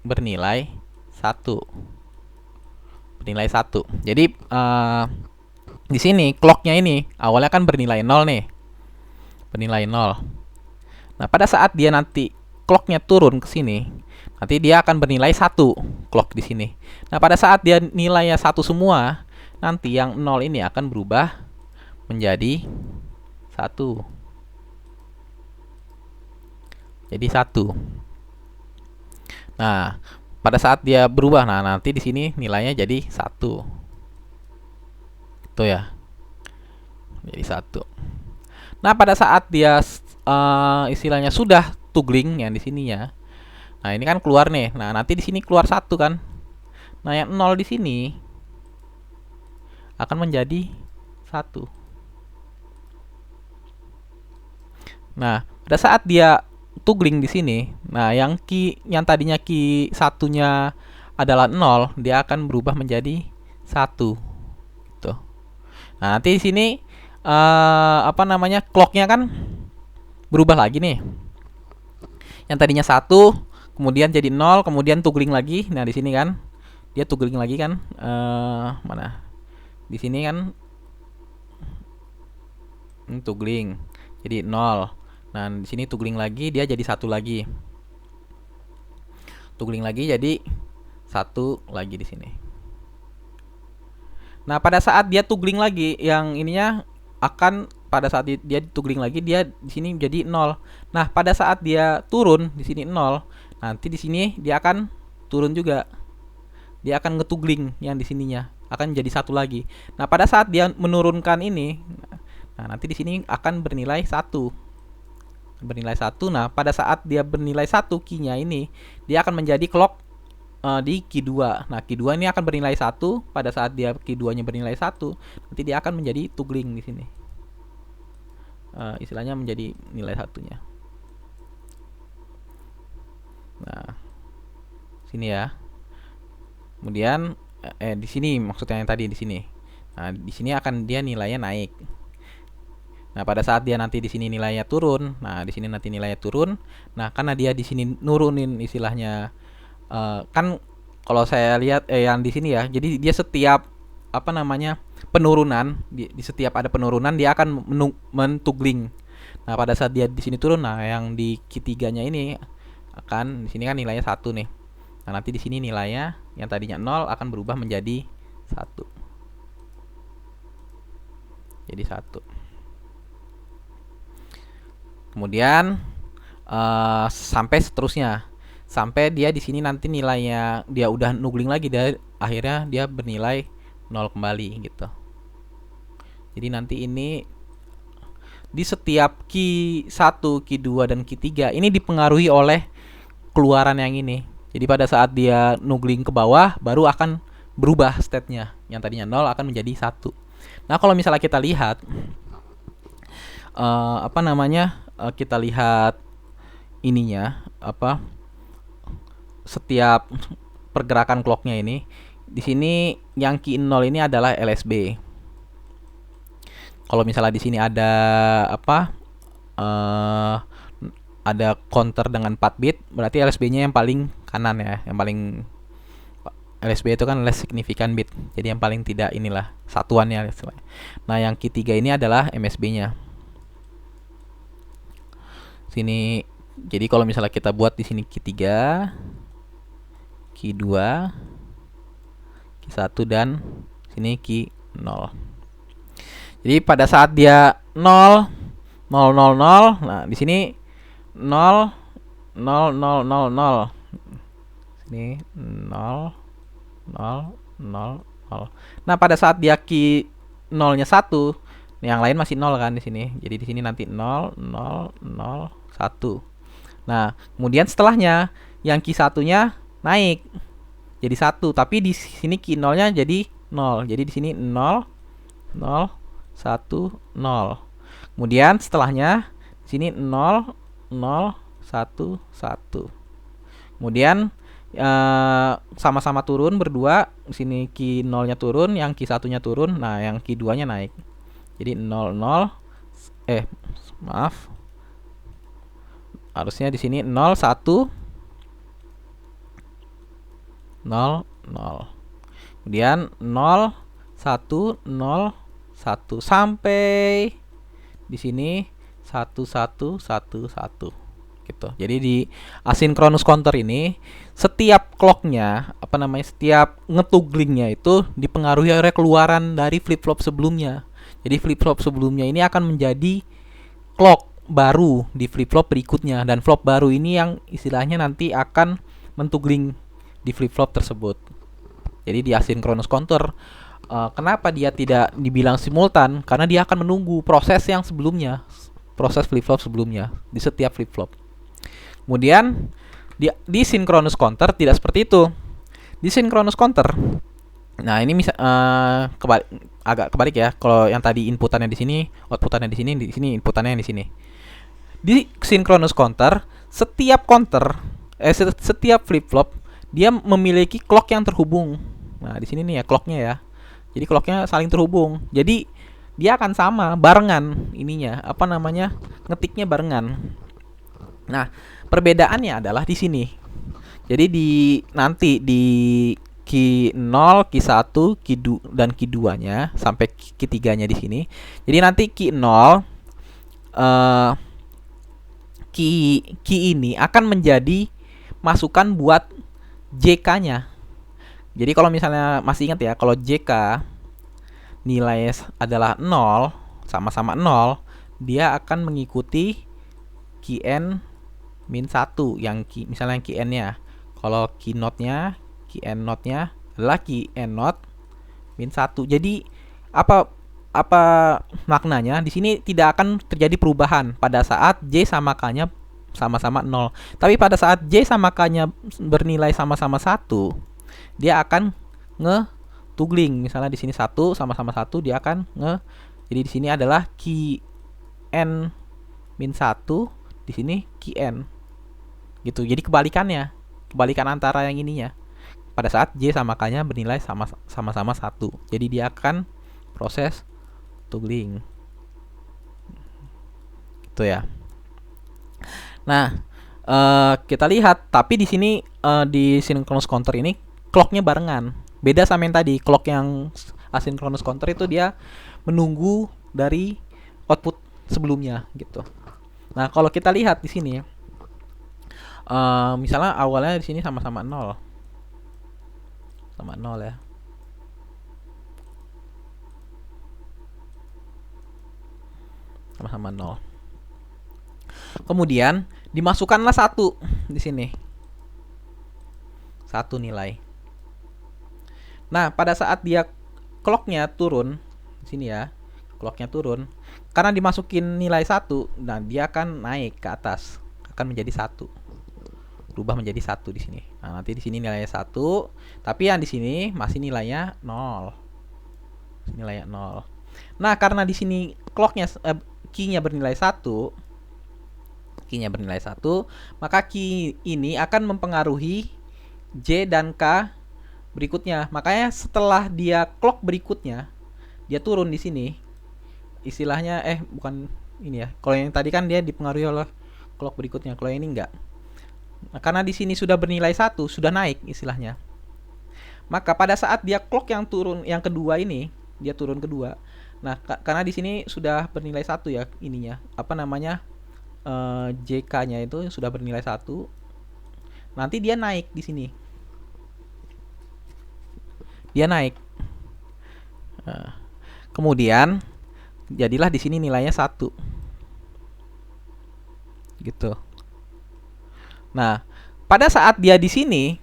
bernilai 1. Bernilai 1. Jadi di sini clock-nya ini awalnya kan bernilai 0 nih. Bernilai 0. Nah, pada saat dia nanti clock-nya turun ke sini, nanti dia akan bernilai 1 clock di sini. Nah, pada saat dia nilainya 1 semua, nanti yang 0 ini akan berubah menjadi 1. Jadi 1. Nah, pada saat dia berubah, nah nanti di sini nilainya jadi 1. Itu ya. Jadi 1. Nah, pada saat dia istilahnya sudah toggling yang di sininya. Nah, ini kan keluar nih. Nah, nanti di sini keluar 1 kan. Nah, yang 0 di sini akan menjadi 1. Nah, pada saat dia toggling di sini, nah yang tadinya key satunya adalah 0, dia akan berubah menjadi 1. Tuh. Nah, nanti di sini clock-nya kan berubah lagi nih. Yang tadinya 1, kemudian jadi 0, kemudian toggling lagi. Nah, di sini kan dia toggling lagi kan. Mana? Di sini kan toggling jadi 0. Nah, di sini toggling lagi, dia jadi 1 lagi. Toggling lagi jadi 1 lagi di sini. Nah, pada saat dia toggling lagi, yang ininya akan pada saat dia toggling lagi, dia di sini jadi 0. Nah, pada saat dia turun di sini 0, nanti di sini dia akan turun juga. Dia akan ngetugling yang di sininya, akan jadi 1 lagi. Nah, pada saat dia menurunkan ini, nah nanti di sini akan bernilai 1. Bernilai 1. Nah, pada saat dia bernilai 1 key-nya ini, dia akan menjadi clock di key 2. Nah, key 2 ini akan bernilai 1. Pada saat dia key 2-nya bernilai 1, nanti dia akan menjadi toggling di sini. Istilahnya menjadi nilai 1-nya. Nah, sini ya. Kemudian di sini maksudnya yang tadi di sini. Nah, di sini akan dia nilainya naik. Nah, pada saat dia nanti di sini nilainya turun, nah di sini nanti nilainya turun. Nah, karena dia di sini nurunin istilahnya kan kalau saya lihat yang di sini ya, jadi dia setiap apa namanya penurunan di setiap ada penurunan dia akan mentugling. Nah, pada saat dia di sini turun, nah yang di Q3-nya ini akan di sini kan nilainya 1 nih. Nah, nanti di sini nilainya yang tadinya 0 akan berubah menjadi 1. Jadi 1. Kemudian sampai seterusnya. Sampai dia di sini nanti nilainya dia udah nugling lagi, dia akhirnya dia bernilai 0 kembali gitu. Jadi nanti ini di setiap Q1, Q2 dan Q3 ini dipengaruhi oleh keluaran yang ini. Jadi pada saat dia nugling ke bawah baru akan berubah state-nya. Yang tadinya 0 akan menjadi 1. Nah, kalau misalnya kita lihat kita lihat ininya setiap pergerakan clocknya ini. Di sini yang Q0 ini adalah LSB. Kalau misalnya di sini ada ada counter dengan 4 bit, berarti LSB-nya yang paling kanan ya, yang paling LSB itu kan less significant bit. Jadi yang paling tidak inilah satuannya. Nah, yang Q3 ini adalah MSB-nya. Sini jadi kalau misalnya kita buat di sini Q3, Q2, Q1 dan sini Q0. Jadi pada saat dia 0 0 0 0, nah di sini 0 0 0 0 0. Sini 0 0 0 0. Nah, pada saat dia Q0-nya 1, yang lain masih 0 kan di sini. Jadi di sini nanti 0 0 0 1. Nah, kemudian setelahnya yang Q1-nya naik jadi 1, tapi di sini Q0-nya jadi 0. Jadi di sini 0 0 1 0. Kemudian setelahnya di sini 0 0 1 1. Kemudian sama-sama turun berdua. Di sini Q0-nya turun, yang Q1-nya turun. Nah, yang Q2-nya naik. Jadi 0 0 maaf. Harusnya di sini 0 1 0 0. Kemudian 0 1 0 1 sampai di sini 1 1 1 1 gitu. Jadi di asynchronous counter ini setiap clocknya setiap ngetuglingnya itu dipengaruhi oleh keluaran dari flip flop sebelumnya. Jadi flip flop sebelumnya ini akan menjadi clock baru di flip flop berikutnya, dan flop baru ini yang istilahnya nanti akan mentugling di flip flop tersebut. Jadi di asynchronous counter kenapa dia tidak dibilang simultan? Karena dia akan menunggu proses yang sebelumnya, proses flip flop sebelumnya di setiap flip flop. Kemudian di synchronous counter tidak seperti itu. Di synchronous counter, nah ini agak kebalik ya. Kalau yang tadi inputannya di sini, outputannya di sini inputannya di sini. Di synchronous counter, setiap setiap flip flop dia memiliki clock yang terhubung. Nah, di sini nih ya clocknya ya. Jadi clocknya saling terhubung. Jadi dia akan sama barengan ininya, ngetiknya barengan. Nah, perbedaannya adalah di sini. Jadi nanti di Q0, Q1, Q2 dan Q2-nya sampai Q3-nya di sini. Jadi nanti Q0 Q ini akan menjadi masukan buat JK-nya. Jadi kalau misalnya masih ingat ya, kalau JK nilai adalah 0, sama-sama 0, dia akan mengikuti Qn min 1 yang misalnya yang Qn-nya. Kalau Q0-nya, Qn0-nya adalah Qn0 min 1. Jadi apa maknanya? Di sini tidak akan terjadi perubahan pada saat J sama K-nya sama-sama 0. Tapi pada saat J sama K-nya bernilai sama-sama 1, dia akan nge-tugling. Misalnya di sini 1 sama-sama 1, dia akan jadi di sini adalah Qn min 1, di sini Qn. Gitu. Jadi kebalikan antara yang ininya. Pada saat J sama K-nya bernilai sama-sama 1. Jadi dia akan proses tugling. Itu ya. Nah, kita lihat, tapi di sini di synchronous counter ini clocknya barengan. Beda sama yang tadi, clock yang asynchronous counter itu dia menunggu dari output sebelumnya gitu. Nah, kalau kita lihat di sini, misalnya awalnya di sini sama-sama 0. Sama 0 ya. Sama-sama 0. Kemudian dimasukkanlah 1 di sini. 1 nilai. Nah, pada saat dia clocknya turun di sini ya, clocknya turun, karena dimasukin nilai 1, nah dia akan naik ke atas, akan menjadi 1, berubah menjadi 1 di sini. Nah, nanti di sini nilainya 1, tapi yang di sini masih nilainya 0. Nilainya 0. Nah, karena di sini clocknya key-nya bernilai 1, maka key ini akan mempengaruhi J dan K berikutnya. Makanya setelah dia clock berikutnya, dia turun di sini. Istilahnya bukan ini ya. Kalau yang tadi kan dia dipengaruhi oleh clock berikutnya. Kalau ini enggak. Nah, karena di sini sudah bernilai 1, sudah naik istilahnya. Maka pada saat dia clock yang turun yang kedua ini, dia turun kedua. Nah, karena di sini sudah bernilai 1 ya ininya. Apa namanya? JK-nya itu sudah bernilai 1. Nanti dia naik di sini. Dia naik. Nah, kemudian jadilah di sini nilainya 1. Gitu. Nah, pada saat dia di sini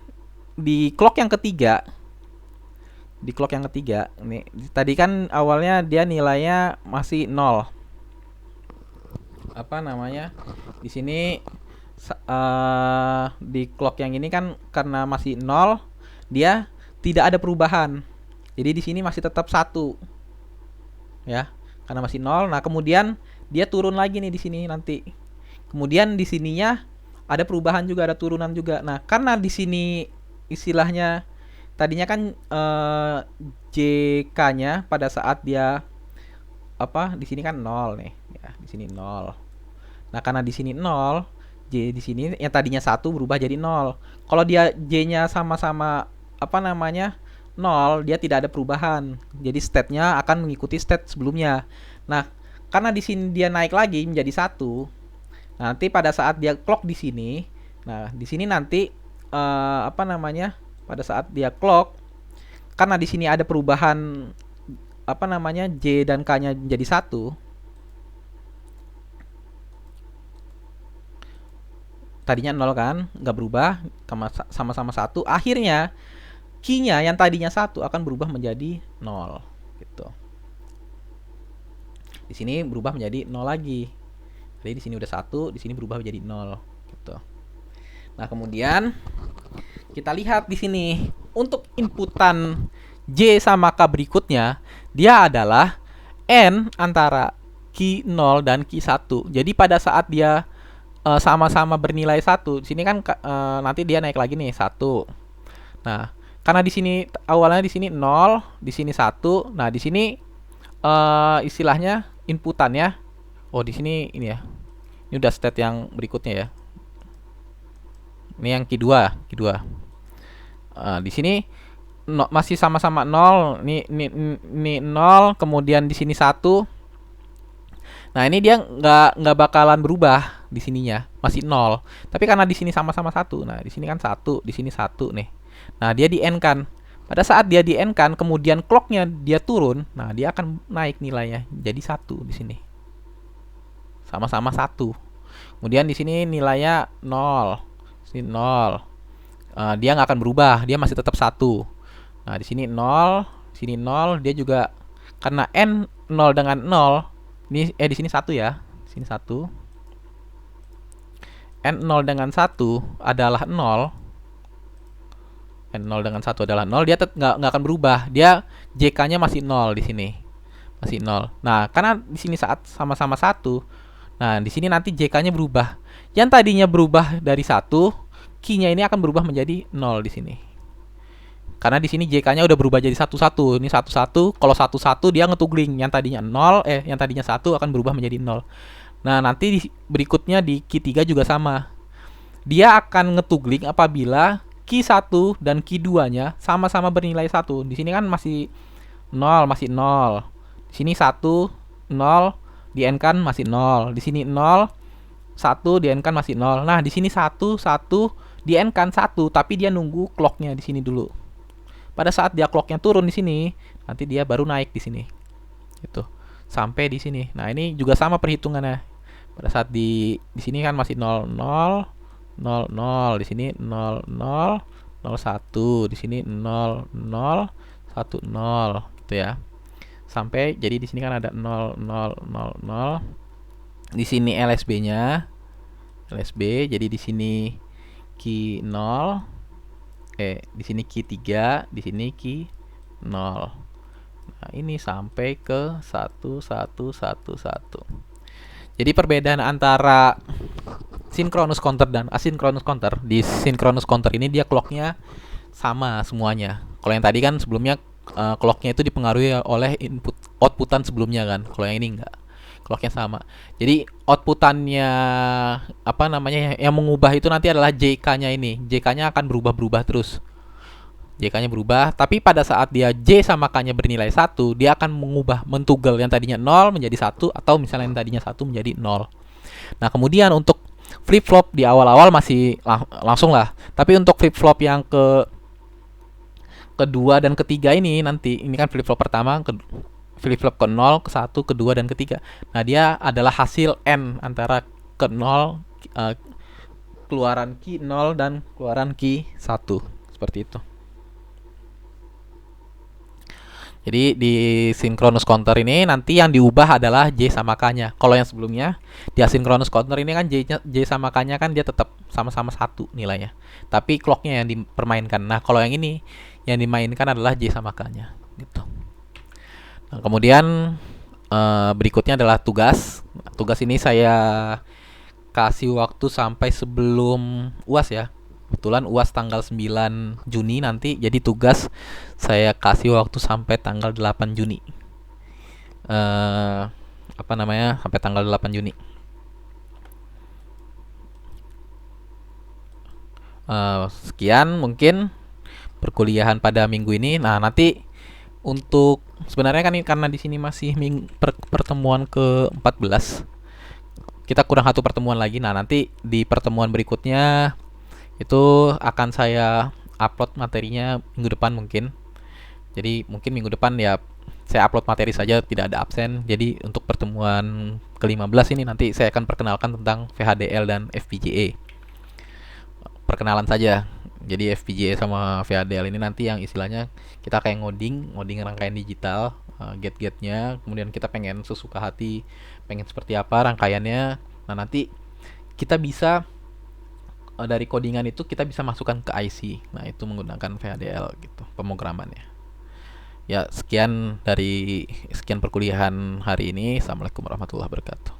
di clock yang ketiga, nih tadi kan awalnya dia nilainya masih 0. Apa namanya? Di sini di clock yang ini kan karena masih 0, dia tidak ada perubahan. Jadi di sini masih tetap 1. Ya, karena masih 0. Nah, kemudian dia turun lagi nih di sini nanti. Kemudian di sininya ada perubahan juga, ada turunan juga. Nah, karena di sini istilahnya tadinya kan JK-nya pada saat dia di sini kan 0 nih, ya, di sini 0. Nah, karena di sini 0, J di sini yang tadinya 1 berubah jadi 0. Kalau dia J-nya sama-sama 0, dia tidak ada perubahan. Jadi state-nya akan mengikuti state sebelumnya. Nah, karena di sini dia naik lagi menjadi 1. Nanti pada saat dia clock di sini, nah di sini nanti pada saat dia clock, karena di sini ada perubahan J dan K-nya menjadi 1. Tadinya 0 kan, nggak berubah, sama-sama 1. Akhirnya key-nya yang tadinya 1 akan berubah menjadi 0 gitu. Di sini berubah menjadi 0 lagi. Jadi di sini udah 1, di sini berubah menjadi 0 gitu. Nah, kemudian kita lihat di sini untuk inputan J sama K berikutnya, dia adalah N antara key 0 dan key 1. Jadi pada saat dia sama-sama bernilai 1, di sini kan nanti dia naik lagi nih 1. Nah, karena di sini awalnya di sini 0, di sini 1. Nah, di sini istilahnya inputannya di sini ini ya. Ini udah state yang berikutnya ya. Ini yang Q2. Di sini masih sama-sama 0. Ini 0, kemudian di sini 1. Nah, ini dia nggak bakalan berubah di sininya, masih 0. Tapi karena di sini sama-sama 1. Nah, di sini kan 1, di sini 1 nih. Nah, dia di N kan. Pada saat dia di N kan, kemudian clocknya dia turun, nah dia akan naik nilainya jadi 1 di sini. Sama-sama 1. Kemudian di sini nilainya 0. Sini 0. Dia nggak akan berubah, dia masih tetap 1. Nah, di sini 0, di sini 0, dia juga karena N 0 dengan 0. Ini di sini 1 ya. Di sini 1. N0 dengan 1 adalah 0. N0 dengan 1 adalah 0, dia nggak akan berubah. Dia JK-nya masih 0 di sini. Masih 0. Nah, karena di sini saat sama-sama 1, nah, di sini nanti JK-nya berubah. Yang tadinya berubah dari 1, key-nya ini akan berubah menjadi 0 di sini. Karena di sini JK-nya udah berubah jadi 1-1. Ini 1-1, kalau 1-1 dia ngetugling. Yang tadinya 0, yang tadinya 1 akan berubah menjadi 0. Nah, nanti berikutnya di key 3 juga sama. Dia akan ngetugling apabila key 1 dan key 2-nya sama-sama bernilai 1. Di sini kan masih 0, masih 0. Di sini 1, 0, di N kan masih 0. Di sini 0, 1, di N kan masih 0. Nah, di sini 1, 1, di N kan 1, tapi dia nunggu clocknya di sini dulu. Pada saat dia clocknya turun di sini, nanti dia baru naik di sini. Gitu. Sampai di sini. Nah, ini juga sama perhitungannya. Pada saat di sini kan masih 0, 0, 0, 0, di sini 0, 0, 0, 1, di sini 0, 0, 1, 0 gitu ya. Sampai jadi di sini kan ada 0, 0, 0, 0. Di sini LSB-nya. LSB, jadi di sini key 0. Di sini key 3, di sini key 0. Nah, ini sampai ke 1, 1, 1, 1. Jadi perbedaan antara synchronous counter dan asynchronous counter, di synchronous counter ini dia clocknya sama semuanya. Kalau yang tadi kan sebelumnya clocknya itu dipengaruhi oleh input outputan sebelumnya kan. Kalau yang ini enggak, clocknya sama. Jadi outputannya apa namanya yang mengubah itu nanti adalah JK-nya ini. JK-nya akan berubah-berubah terus. JK-nya berubah, tapi pada saat dia J sama K-nya bernilai 1, dia akan mengubah, mentugel yang tadinya 0 menjadi 1, atau misalnya yang tadinya 1 menjadi 0. Nah, kemudian untuk flip-flop di awal-awal masih langsung lah. Tapi untuk flip-flop yang kedua dan ketiga ini nanti, ini kan flip-flop pertama, flip-flop ke 0, ke 1, kedua, dan ketiga. Nah, dia adalah hasil N antara ke 0, keluaran key 0 dan keluaran key 1. Seperti itu. Jadi di synchronous counter ini nanti yang diubah adalah J sama K-nya. Kalau yang sebelumnya di asynchronous counter ini kan J sama K-nya kan dia tetap sama-sama 1 nilainya. Tapi clocknya yang dipermainkan. Nah, kalau yang ini yang dimainkan adalah J sama K-nya gitu. Nah, kemudian berikutnya adalah tugas. Tugas ini saya kasih waktu sampai sebelum UAS ya. Kebetulan UAS tanggal 9 Juni nanti, jadi tugas saya kasih waktu sampai tanggal 8 Juni. Sampai tanggal 8 Juni. Sekian mungkin perkuliahan pada minggu ini. Nah, nanti untuk sebenarnya kan karena di sini masih pertemuan ke-14. Kita kurang satu pertemuan lagi. Nah, nanti di pertemuan berikutnya itu akan saya upload materinya minggu depan mungkin. Jadi mungkin minggu depan ya saya upload materi saja, tidak ada absen. Jadi untuk pertemuan ke-15 ini nanti saya akan perkenalkan tentang VHDL dan FPGA. Perkenalan saja. Jadi FPGA sama VHDL ini nanti yang istilahnya kita kayak ngoding rangkaian digital, gate-gate-nya, kemudian kita pengen sesuka hati, pengen seperti apa rangkaiannya. Nah, nanti kita bisa dari codingan itu kita bisa masukkan ke IC. Nah, itu menggunakan VHDL gitu pemrogramannya. Ya, sekian perkuliahan hari ini. Assalamualaikum warahmatullahi wabarakatuh.